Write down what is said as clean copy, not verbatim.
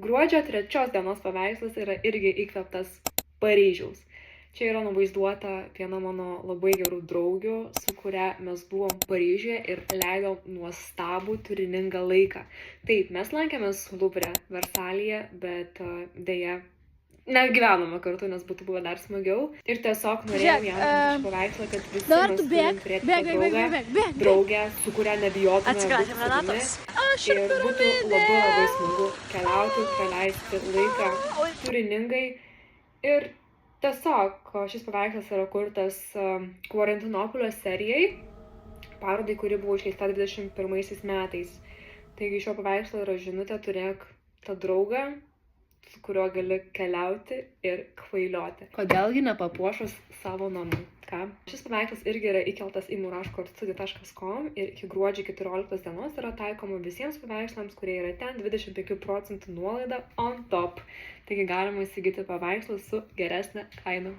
Gruodžio 3 dienos paveikslas yra irgi įkvėptas Paryžiaus. Čia yra nuvaizduota viena mano labai gerų draugių, su kuria mes buvom Paryžiuje ir leidom nuostabų turiningą laiką. Taip, mes lankėmės Louvre, Versalyje, bet dėja negyvenome kartu, nes būtų buvę dar smagiau. Ir tiesiog norėjom jam iš paveikslą, kad visi mes turim turėti draugę, su kuria nebijotume būti savimi. Ir būtų labai smagu keliauti, praleisti laiką turiningai. Ir tiesiog šis paveikslas yra kurtas Kvarantinopolio serijai, parodai, kuri buvo išleista 21 metais. Taigi šio paveikslo yra žinutė: turėk tą draugą, su kuriuo gali keliauti ir kvailioti. Kodėlgi nepapuošus savo namų? Ką? Šis paveikslas irgi yra įkeltas į murashcoartstudio.com ir iki gruodžio 14 dienos yra taikoma visiems paveikslams, kurie yra ten, 25% nuolaida on top. Taigi galima įsigyti paveikslus su geresnė kaina.